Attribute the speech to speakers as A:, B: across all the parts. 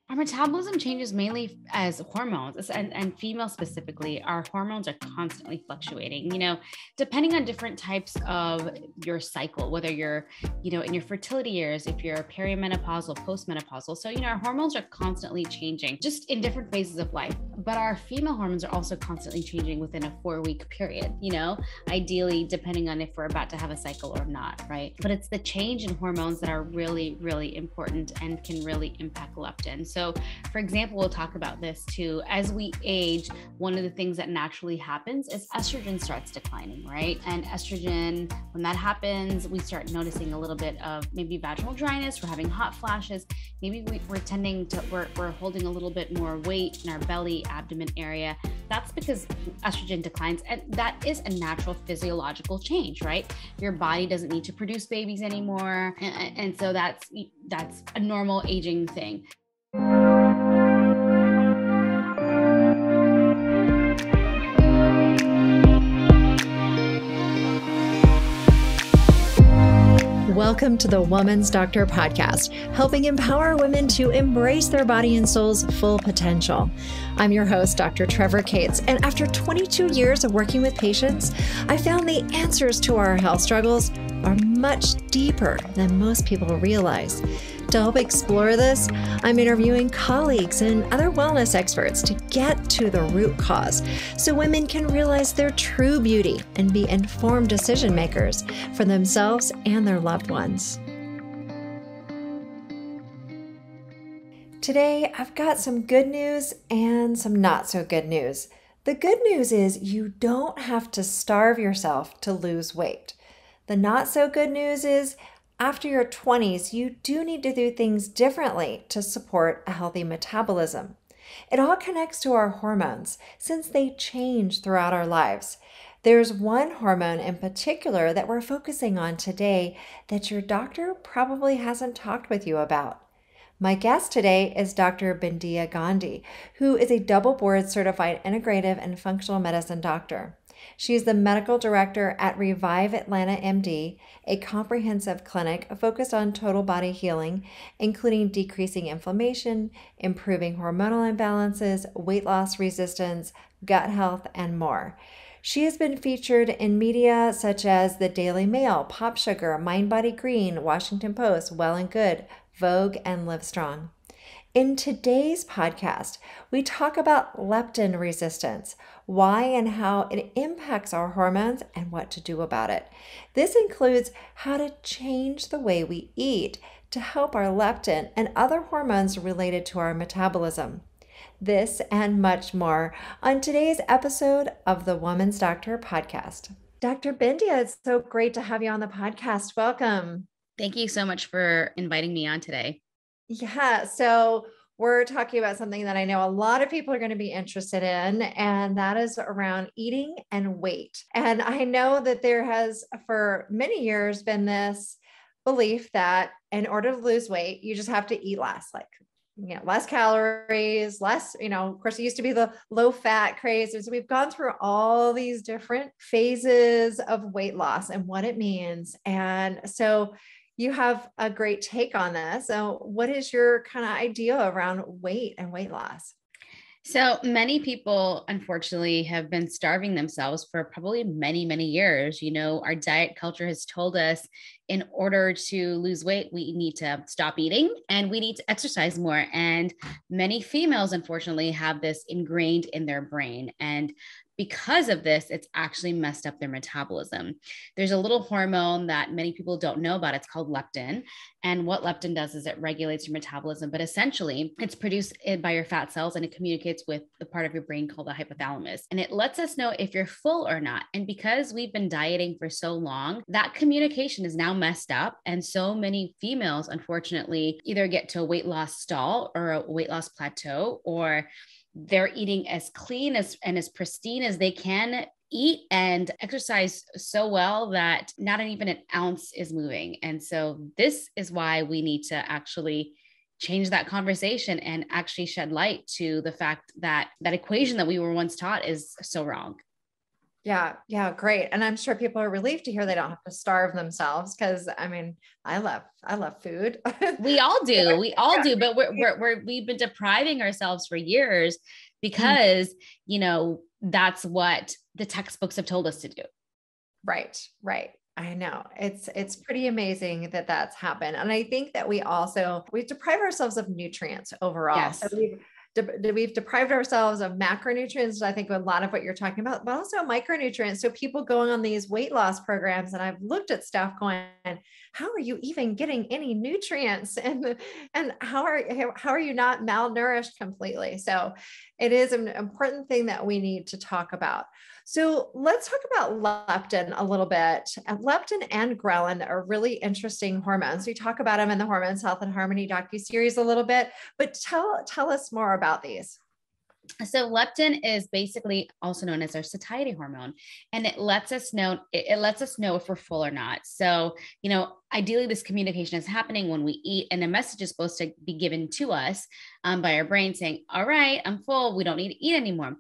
A: Our metabolism changes mainly as hormones, and females specifically, our hormones are constantly fluctuating, depending on different types of your cycle, whether you're, in your fertility years, if you're perimenopausal, postmenopausal. So, our hormones are constantly changing just in different phases of life. But our female hormones are also constantly changing within a 4-week period, ideally, depending on if we're about to have a cycle or not, right? But it's the change in hormones that are really, really important and can really impact leptin. So, for example, we'll talk about this too. As we age, one of the things that naturally happens is estrogen starts declining, right? And estrogen, when that happens, we start noticing a little bit of maybe vaginal dryness. We're having hot flashes. Maybe we're holding a little bit more weight in our belly, abdomen area. That's because estrogen declines, and that is a natural physiological change, right? Your body doesn't need to produce babies anymore, and so that's a normal aging thing.
B: Welcome to the Woman's Doctor podcast, helping empower women to embrace their body and soul's full potential. I'm your host, Dr. Trevor Cates, and after 22 years of working with patients, I found the answers to our health struggles are much deeper than most people realize. To help explore this, I'm interviewing colleagues and other wellness experts to get to the root cause so women can realize their true beauty and be informed decision makers for themselves and their loved ones. Today, I've got some good news and some not so good news. The good news is you don't have to starve yourself to lose weight. The not so good news is after your 20s, you do need to do things differently to support a healthy metabolism. It all connects to our hormones since they change throughout our lives. There's one hormone in particular that we're focusing on today that your doctor probably hasn't talked with you about. My guest today is Dr. Bindiya Gandhi, who is a double board certified integrative and functional medicine doctor. She is the medical director at Revive Atlanta MD, a comprehensive clinic focused on total body healing, including decreasing inflammation, improving hormonal imbalances, weight loss resistance, gut health, and more. She has been featured in media such as the Daily Mail, Pop Sugar, Mind Body Green, Washington Post, Well and Good, Vogue, and Livestrong. In today's podcast, we talk about leptin resistance, why and how it impacts our hormones, and what to do about it. This includes how to change the way we eat to help our leptin and other hormones related to our metabolism. This and much more on today's episode of the Woman's Doctor podcast. Dr. Bindya, it's so great to have you on the podcast. Welcome.
A: Thank you so much for inviting me on today.
B: Yeah, so we're talking about something that I know a lot of people are going to be interested in, and that is around eating and weight. And I know that there has for many years been this belief that in order to lose weight, you just have to eat less, less calories, less, of course, it used to be the low fat craze. So we've gone through all these different phases of weight loss and what it means. And so you have a great take on this. So what is your kind of idea around weight and weight loss?
A: So many people, unfortunately, have been starving themselves for probably many, many years. Our diet culture has told us in order to lose weight, we need to stop eating and we need to exercise more. And many females, unfortunately, have this ingrained in their brain. And because of this, it's actually messed up their metabolism. There's a little hormone that many people don't know about. It's called leptin. And what leptin does is it regulates your metabolism, but essentially it's produced by your fat cells and it communicates with the part of your brain called the hypothalamus. And it lets us know if you're full or not. And because we've been dieting for so long, that communication is now messed up. And so many females, unfortunately, either get to a weight loss stall or a weight loss plateau, or they're eating as clean and as pristine as they can eat and exercise so well that not even an ounce is moving. And so this is why we need to actually change that conversation and actually shed light to the fact that that equation that we were once taught is so wrong.
B: Yeah. Yeah. Great. And I'm sure people are relieved to hear they don't have to starve themselves. Cause I mean, I love food.
A: We all do. We all do, but
B: Yeah.
A: we've been depriving ourselves for years because, that's what the textbooks have told us to do.
B: Right, right. I know. It's pretty amazing that that's happened. And I think that we deprive ourselves of nutrients overall. So
A: Yes.
B: we've deprived ourselves of macronutrients, I think a lot of what you're talking about, but also micronutrients. So people going on these weight loss programs, and I've looked at stuff going, how are you even getting any nutrients? And how are you not malnourished completely? So it is an important thing that we need to talk about. So let's talk about leptin a little bit. Leptin and ghrelin are really interesting hormones. We talk about them in the Hormones, Health and Harmony docuseries a little bit, but tell us more about these.
A: So leptin is basically also known as our satiety hormone, and it lets us know if we're full or not. So, ideally this communication is happening when we eat, and a message is supposed to be given to us by our brain saying, all right, I'm full. We don't need to eat anymore.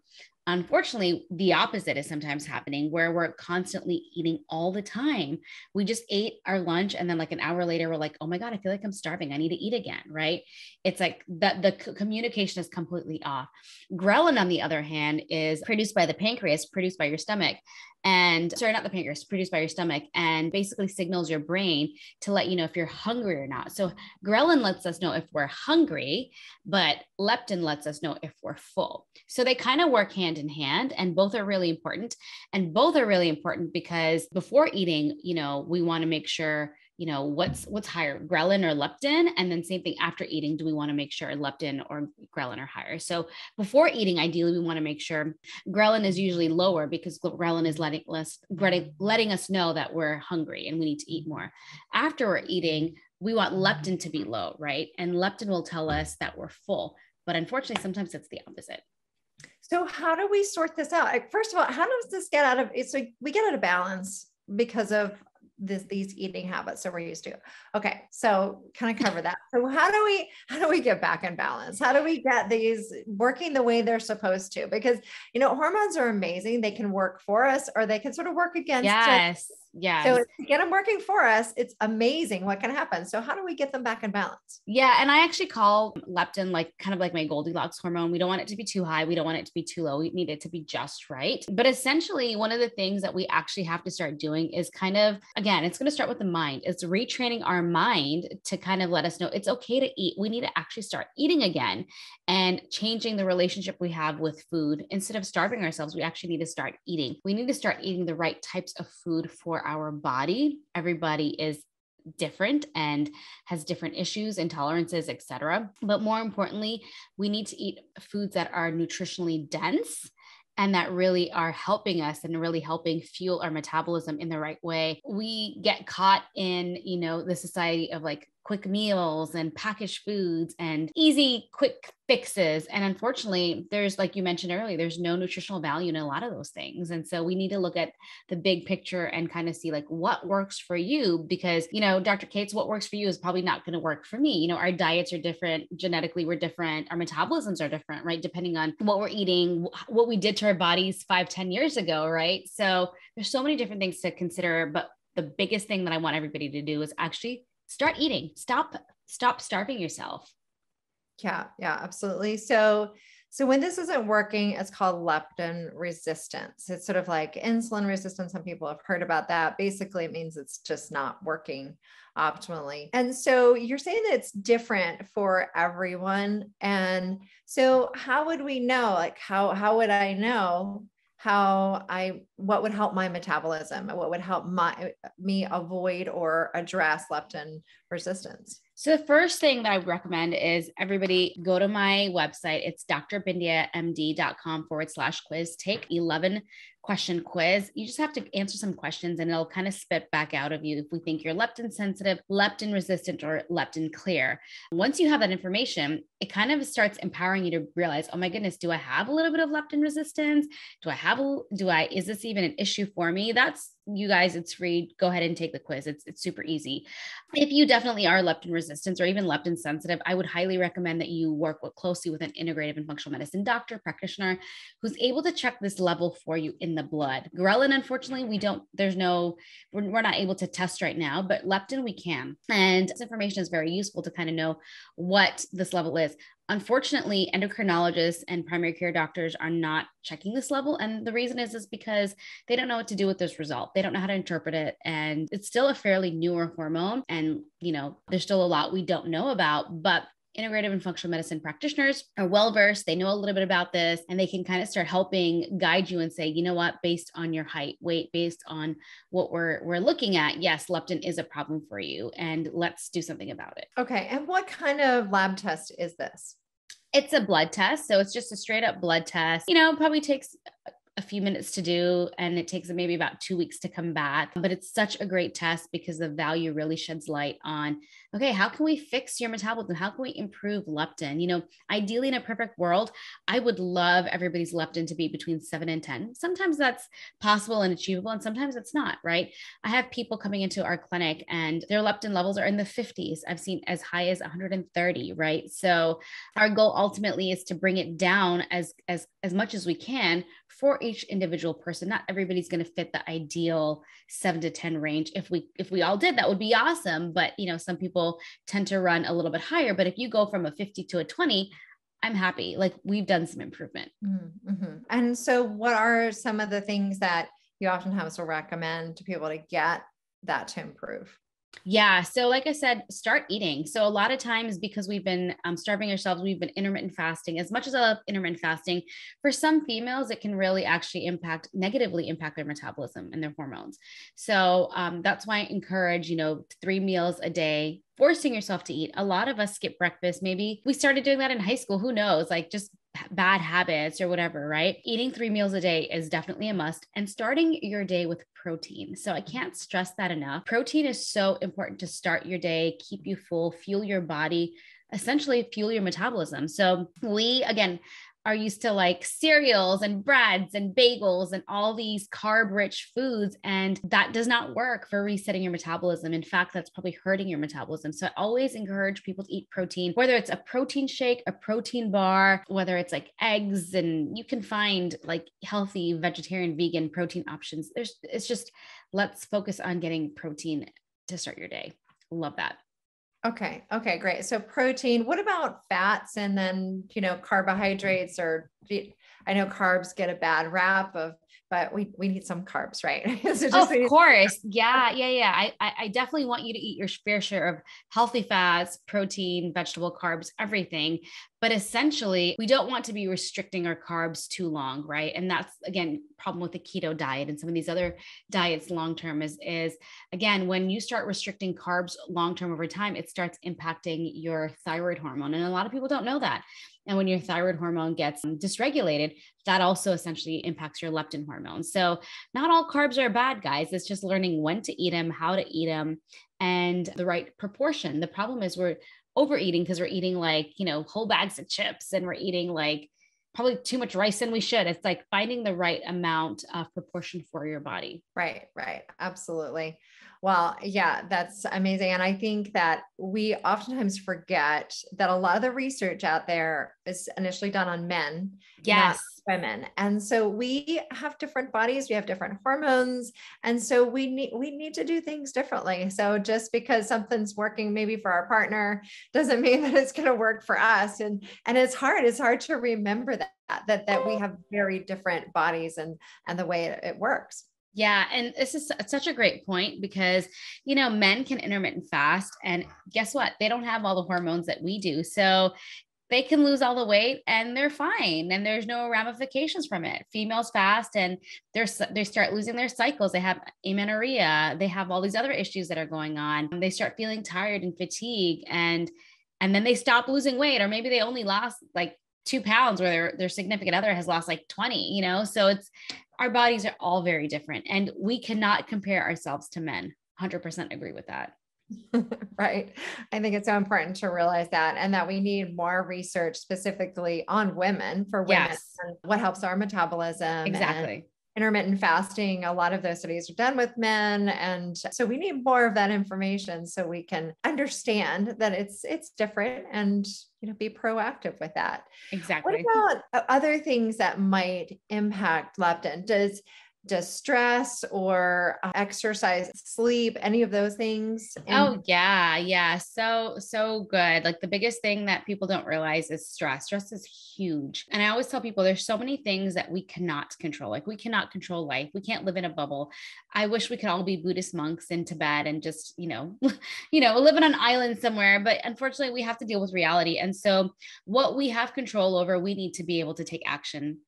A: Unfortunately, the opposite is sometimes happening where we're constantly eating all the time. We just ate our lunch and then like an hour later, we're like, oh my God, I feel like I'm starving. I need to eat again, right? It's like that the communication is completely off. Ghrelin, on the other hand, is produced by the pancreas, produced by your stomach. And sorry, not the pancreas, produced by your stomach, and basically signals your brain to let you know if you're hungry or not. So ghrelin lets us know if we're hungry, but leptin lets us know if we're full. So they kind of work hand in hand, and both are really important. And both are really important because before eating, we want to make sure what's higher, ghrelin or leptin, and then same thing after eating, do we want to make sure leptin or ghrelin are higher? So before eating, ideally we want to make sure ghrelin is usually lower because ghrelin is letting us know that we're hungry and we need to eat more. After we're eating, we want leptin to be low, right? And leptin will tell us that we're full, but unfortunately sometimes it's the opposite.
B: So how do we sort this out? First of all, how does this get out of it? So we get out of balance because of these eating habits that we're used to. Okay. So kind of cover that. So how do we get back in balance? How do we get these working the way they're supposed to? Because, hormones are amazing. They can work for us or they can sort of work against us.
A: Yes.
B: So to get them working for us, it's amazing what can happen. So how do we get them back in balance?
A: Yeah. And I actually call leptin kind of like my Goldilocks hormone. We don't want it to be too high. We don't want it to be too low. We need it to be just right. But essentially, one of the things that we actually have to start doing is kind of, again, it's going to start with the mind. It's retraining our mind to kind of let us know it's okay to eat. We need to actually start eating again and changing the relationship we have with food. Instead of starving ourselves, we actually need to start eating. We need to start eating the right types of food for our body. Everybody is different and has different issues, intolerances, etc. But more importantly, we need to eat foods that are nutritionally dense and that really are helping us and really helping fuel our metabolism in the right way. We get caught in, the society of like quick meals and packaged foods and easy, quick fixes. And unfortunately, there's, like you mentioned earlier, there's no nutritional value in a lot of those things. And so we need to look at the big picture and kind of see like what works for you, because, Dr. Cates, what works for you is probably not going to work for me. Our diets are different. Genetically, we're different. Our metabolisms are different, right? Depending on what we're eating, what we did to our bodies 5-10 years ago, right? So there's so many different things to consider. But the biggest thing that I want everybody to do is actually start eating. Stop starving yourself.
B: Yeah, absolutely. So when this isn't working, it's called leptin resistance. It's sort of like insulin resistance. Some people have heard about that. Basically, it means it's just not working optimally. And so you're saying that it's different for everyone. And so how would we know? Like, how would I know what would help my metabolism and what would help me avoid or address leptin resistance?
A: So the first thing that I would recommend is everybody go to my website. It's drbindyamd.com/quiz. Take 11 question quiz. You just have to answer some questions and it'll kind of spit back out of you if we think you're leptin sensitive, leptin resistant, or leptin clear. Once you have that information, it kind of starts empowering you to realize, oh my goodness, do I have a little bit of leptin resistance? Is this even an issue for me? That's you guys, it's free. Go ahead and take the quiz. It's super easy. If you definitely are leptin resistant or even leptin sensitive, I would highly recommend that you work closely with an integrative and functional medicine doctor, practitioner, who's able to check this level for you in the blood. Ghrelin, unfortunately, we're not able to test right now, but leptin we can. And this information is very useful to kind of know what this level is. Unfortunately, endocrinologists and primary care doctors are not checking this level. And the reason is because they don't know what to do with this result. They don't know how to interpret it. And it's still a fairly newer hormone. And, there's still a lot we don't know about, but integrative and functional medicine practitioners are well-versed. They know a little bit about this, and they can kind of start helping guide you and say, you know what, based on your height, weight, based on what we're looking at, yes, leptin is a problem for you, and let's do something about it.
B: Okay. And what kind of lab test is this?
A: It's a blood test. So it's just a straight up blood test. Probably takes a few minutes to do, and it takes maybe about 2 weeks to come back. But it's such a great test because the value really sheds light on, okay, how can we fix your metabolism? How can we improve leptin? Ideally in a perfect world, I would love everybody's leptin to be between 7 and 10. Sometimes that's possible and achievable, and sometimes it's not, right? I have people coming into our clinic and their leptin levels are in the 50s. I've seen as high as 130, right? So our goal ultimately is to bring it down as much as we can for each individual person. Not everybody's going to fit the ideal 7 to 10 range. If we all did, that would be awesome. But, some people tend to run a little bit higher. But if you go from a 50 to a 20, I'm happy. Like, we've done some improvement.
B: Mm-hmm. And so what are some of the things that you oftentimes will recommend to people to get that to improve?
A: Yeah. So like I said, start eating. So a lot of times, because we've been starving ourselves, we've been intermittent fasting. As much as I love intermittent fasting, for some females, it can really actually negatively impact their metabolism and their hormones. So that's why I encourage, 3 meals a day, forcing yourself to eat. A lot of us skip breakfast. Maybe we started doing that in high school. Who knows? Like, just bad habits or whatever, right? Eating 3 meals a day is definitely a must, and starting your day with protein. So I can't stress that enough. Protein is so important to start your day, keep you full, fuel your body, essentially fuel your metabolism. So we, again, are used to like cereals and breads and bagels and all these carb-rich foods. And that does not work for resetting your metabolism. In fact, that's probably hurting your metabolism. So I always encourage people to eat protein, whether it's a protein shake, a protein bar, whether it's like eggs, and you can find like healthy vegetarian, vegan protein options. It's just, let's focus on getting protein to start your day. Love that.
B: Okay. Okay, great. So protein, what about fats and then, carbohydrates, or I know carbs get a bad rap but we need some carbs, right? So
A: of course. Yeah. I definitely want you to eat your fair share of healthy fats, protein, vegetable carbs, everything. But essentially, we don't want to be restricting our carbs too long, right? And that's, again, problem with the keto diet and some of these other diets long-term is again, when you start restricting carbs long-term over time, it starts impacting your thyroid hormone. And a lot of people don't know that. And when your thyroid hormone gets dysregulated, that also essentially impacts your leptin hormone. So not all carbs are bad, guys. It's just learning when to eat them, how to eat them, and the right proportion. The problem is we're overeating because we're eating like, whole bags of chips, and we're eating like probably too much rice than we should. It's like finding the right amount of proportion for your body.
B: Right. Absolutely. Well, yeah, that's amazing. And I think that we oftentimes forget that a lot of the research out there is initially done on men,
A: yes,
B: not women. And so we have different bodies, we have different hormones. And so we need to do things differently. So just because something's working maybe for our partner doesn't mean that it's going to work for us. And it's hard to remember that we have very different bodies and the way it works.
A: Yeah. And this is such a great point because, men can intermittent fast, and guess what? They don't have all the hormones that we do. So they can lose all the weight and they're fine. And there's no ramifications from it. Females fast and they start losing their cycles. They have amenorrhea. They have all these other issues that are going on. They start feeling tired and fatigued, and then they stop losing weight, or maybe they only lost like 2 pounds where their significant other has lost like 20, so our bodies are all very different, and we cannot compare ourselves to men. 100% agree with that.
B: Right. I think it's so important to realize that, and that we need more research specifically on women, for women,
A: Yes.
B: and what helps our metabolism.
A: Exactly.
B: intermittent fasting, a lot of those studies are done with men. And so we need more of that information so we can understand that it's different and, be proactive with that. What
A: Exactly.
B: about other things that might impact leptin? Does stress or exercise, sleep, any of those things?
A: Oh yeah, yeah. So good. Like the biggest thing that people don't realize is stress. Stress is huge. And I always tell people there's so many things that we cannot control. Like we cannot control life. We can't live in a bubble. I wish we could all be Buddhist monks in Tibet and just, live on an island somewhere, but unfortunately we have to deal with reality. And so what we have control over, we need to be able to take action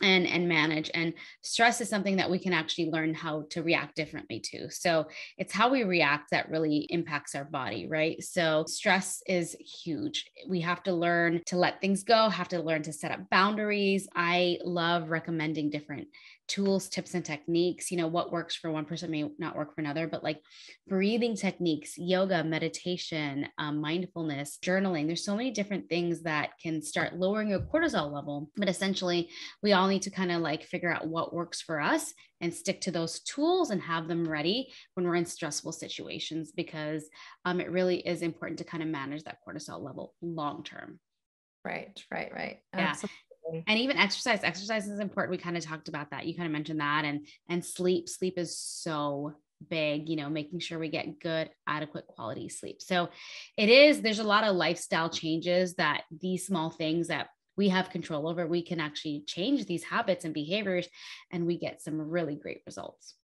A: and manage. And stress is something that we can actually learn how to react differently to. So it's how we react that really impacts our body, right? So stress is huge. We have to learn to let things go, have to learn to set up boundaries. I love recommending different tools, tips, and techniques. What works for one person may not work for another, but like breathing techniques, yoga, meditation, mindfulness, journaling. There's so many different things that can start lowering your cortisol level. But essentially, we all need to kind of like figure out what works for us and stick to those tools and have them ready when we're in stressful situations, because it really is important to kind of manage that cortisol level long term.
B: Right.
A: Yeah.
B: Absolutely.
A: And even exercise is important. We kind of talked about that. You kind of mentioned that. And sleep is so big, making sure we get good, adequate quality sleep. So there's a lot of lifestyle changes that these small things that we have control over, we can actually change these habits and behaviors, and we get some really great results.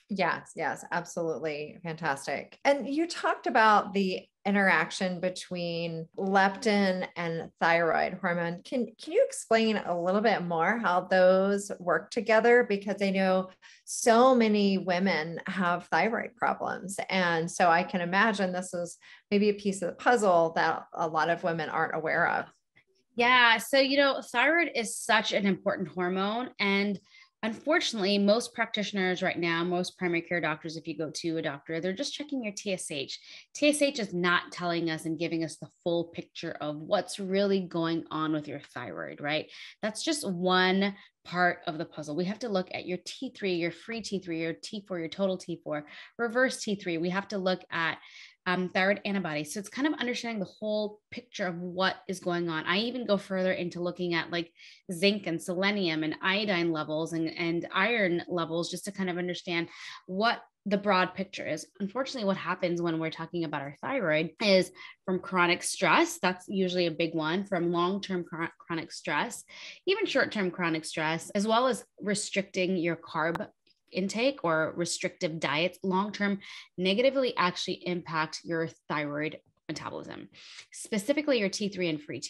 B: Yes, absolutely. Fantastic. And you talked about the interaction between leptin and thyroid hormone. Can you explain a little bit more how those work together? Because I know so many women have thyroid problems. And so I can imagine this is maybe a piece of the puzzle that a lot of women aren't aware of.
A: Yeah. So, thyroid is such an important hormone. And unfortunately, most practitioners right now, most primary care doctors, if you go to a doctor, they're just checking your TSH. TSH is not telling us and giving us the full picture of what's really going on with your thyroid, right? That's just one part of the puzzle. We have to look at your T3, your free T3, your T4, your total T4, reverse T3. We have to look at thyroid antibodies. So it's kind of understanding the whole picture of what is going on. I even go further into looking at like zinc and selenium and iodine levels and iron levels, just to kind of understand what the broad picture is. Unfortunately, what happens when we're talking about our thyroid is from chronic stress. That's usually a big one. From long-term chronic stress, even short-term chronic stress, as well as restricting your carb intake or restrictive diets long-term, negatively actually impact your thyroid metabolism, specifically your T3 and free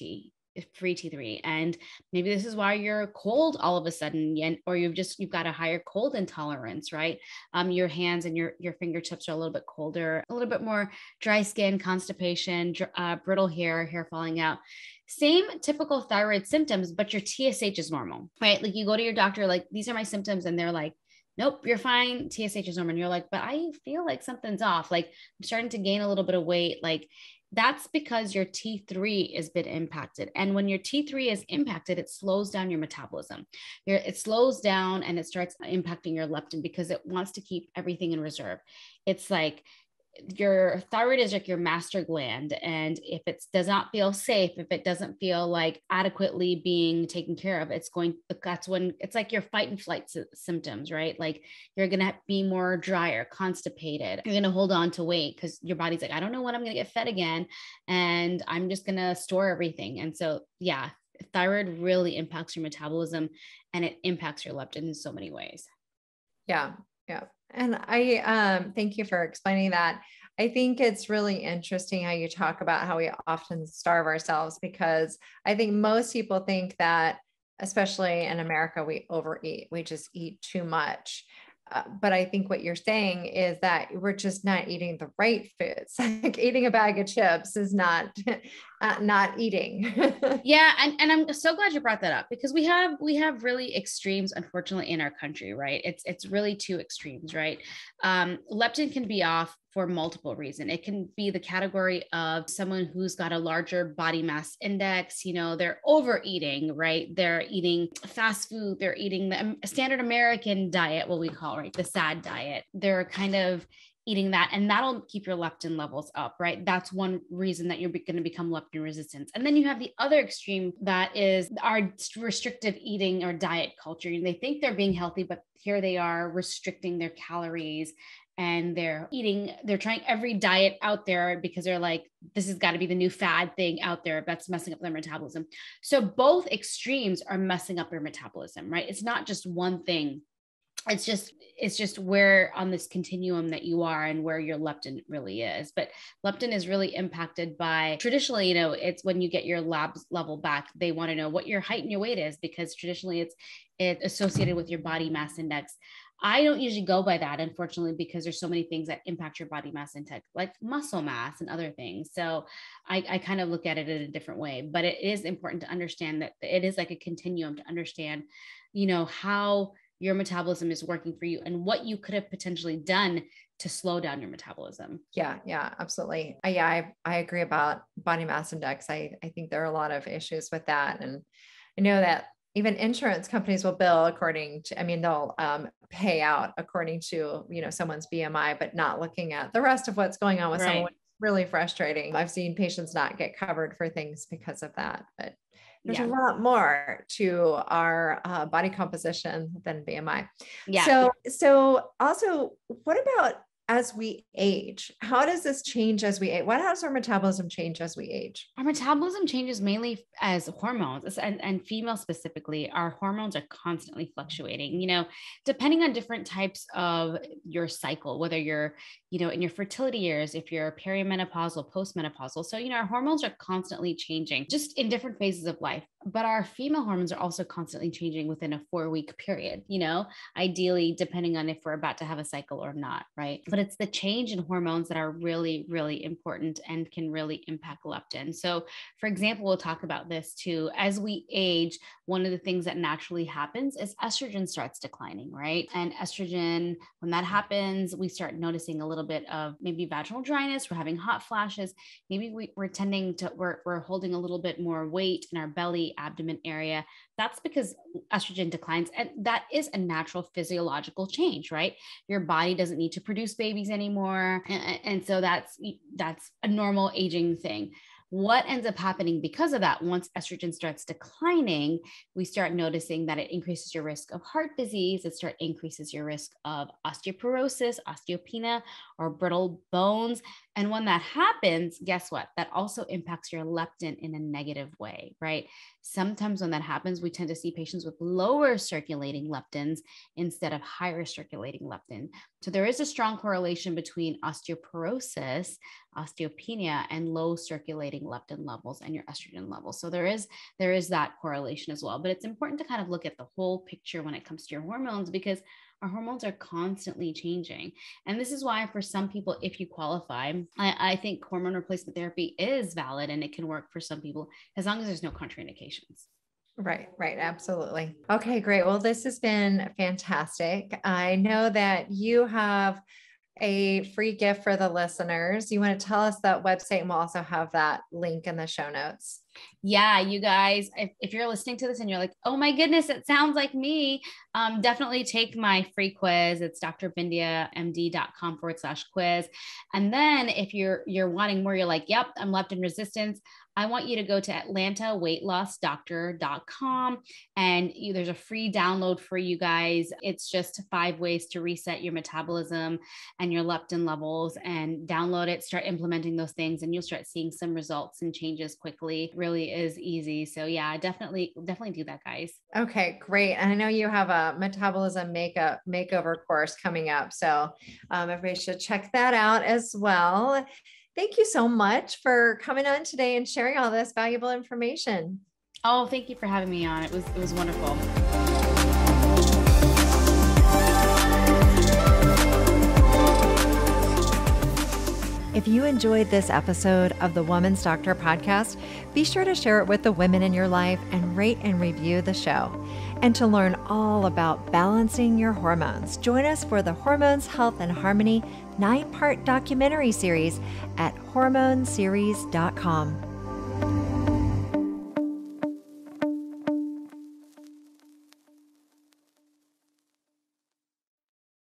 A: T3. And maybe this is why you're cold all of a sudden, or you've got a higher cold intolerance, right? Your hands and your fingertips are a little bit colder, a little bit more dry skin, constipation, brittle hair falling out. Same typical thyroid symptoms, but your TSH is normal, right? Like you go to your doctor, like, these are my symptoms, and they're like, nope, you're fine. TSH is normal. And you're like, but I feel like something's off. Like I'm starting to gain a little bit of weight. Like that's because your T3 has been impacted. And when your T3 is impacted, it slows down your metabolism. It slows down and it starts impacting your leptin because it wants to keep everything in reserve. It's like your thyroid is like your master gland. And if it does not feel safe, if it doesn't feel like adequately being taken care of, that's when it's like your fight and flight symptoms, right? Like you're going to be more dry or constipated. You're going to hold on to weight because your body's like, I don't know when I'm going to get fed again. And I'm just going to store everything. And so, yeah, thyroid really impacts your metabolism and it impacts your leptin in so many ways.
B: Yeah. And I thank you for explaining that. I think it's really interesting how you talk about how we often starve ourselves, because I think most people think that, especially in America, we overeat. We just eat too much. But I think what you're saying is that we're just not eating the right foods. Like eating a bag of chips is not not eating.
A: Yeah, and I'm so glad you brought that up, because we have really extremes, unfortunately, in our country, right? It's really two extremes, right? Leptin can be off for multiple reasons. It can be the category of someone who's got a larger body mass index. They're overeating, right? They're eating fast food. They're eating the standard American diet, what we call, right, the SAD diet. They're kind of eating that, and that'll keep your leptin levels up, right? That's one reason that you're going to become leptin resistant. And then you have the other extreme, that is our restrictive eating or diet culture. They think they're being healthy, but here they are restricting their calories, and they're trying every diet out there because they're like, this has got to be the new fad thing out there that's messing up their metabolism. So both extremes are messing up your metabolism, right? It's not just one thing. It's just where on this continuum that you are and where your leptin really is. But leptin is really impacted by, traditionally, it's when you get your labs level back, they want to know what your height and your weight is, because traditionally it's associated with your body mass index. I don't usually go by that, unfortunately, because there's so many things that impact your body mass index, like muscle mass and other things. So I kind of look at it in a different way, but it is important to understand that it is like a continuum, to understand, how your metabolism is working for you and what you could have potentially done to slow down your metabolism.
B: Yeah, absolutely. I agree about body mass index. I think there are a lot of issues with that. And I know that even insurance companies will bill according to, they'll pay out according to, someone's BMI, but not looking at the rest of what's going on with someone. It's really frustrating. I've seen patients not get covered for things because of that, but there's a lot more to our body composition than BMI. Yeah. So also, what about as we age? How does this change as we age? What has our metabolism change as we age?
A: Our metabolism changes mainly as hormones, and female specifically, our hormones are constantly fluctuating, depending on different types of your cycle, whether you're, in your fertility years, if you're perimenopausal, postmenopausal. So, our hormones are constantly changing just in different phases of life, but our female hormones are also constantly changing within a 4-week period, ideally, depending on if we're about to have a cycle or not, right? But it's the change in hormones that are really, really important and can really impact leptin. So, for example, we'll talk about this too. As we age, one of the things that naturally happens is estrogen starts declining, right? And estrogen, when that happens, we start noticing a little bit of maybe vaginal dryness. We're having hot flashes. Maybe we're holding a little bit more weight in our belly, abdomen area. That's because estrogen declines. And that is a natural physiological change, right? Your body doesn't need to produce babies anymore. And so that's a normal aging thing. What ends up happening because of that, once estrogen starts declining, we start noticing that it increases your risk of heart disease. It increases your risk of osteoporosis, osteopenia, or brittle bones. And when that happens, guess what? That also impacts your leptin in a negative way, right? Sometimes when that happens, we tend to see patients with lower circulating leptins instead of higher circulating leptin. So there is a strong correlation between osteoporosis, osteopenia, and low circulating leptin levels and your estrogen levels. So there is that correlation as well. But it's important to kind of look at the whole picture when it comes to your hormones, because our hormones are constantly changing. And this is why for some people, if you qualify, I think hormone replacement therapy is valid and it can work for some people as long as there's no contraindications.
B: Right. Absolutely. Okay, great. Well, this has been fantastic. I know that you have a free gift for the listeners. You want to tell us that website, and we'll also have that link in the show notes.
A: Yeah, you guys, if you're listening to this and you're like, oh my goodness, it sounds like me, definitely take my free quiz. It's drbindyamd.com/quiz. And then if you're wanting more, you're like, yep, I'm leptin resistant, I want you to go to atlantaweightlossdoctor.com, and there's a free download for you guys. It's just 5 ways to reset your metabolism and your leptin levels, and download it, start implementing those things, and you'll start seeing some results and changes quickly. It really is easy. So yeah, definitely do that, guys.
B: Okay, great. And I know you have a metabolism makeover course coming up. So everybody should check that out as well. Thank you so much for coming on today and sharing all this valuable information.
A: Oh, thank you for having me on. It was wonderful.
B: If you enjoyed this episode of the Woman's Doctor podcast, be sure to share it with the women in your life and rate and review the show. And to learn all about balancing your hormones, join us for the Hormones, Health, and Harmony 9-part documentary series at hormoneseries.com.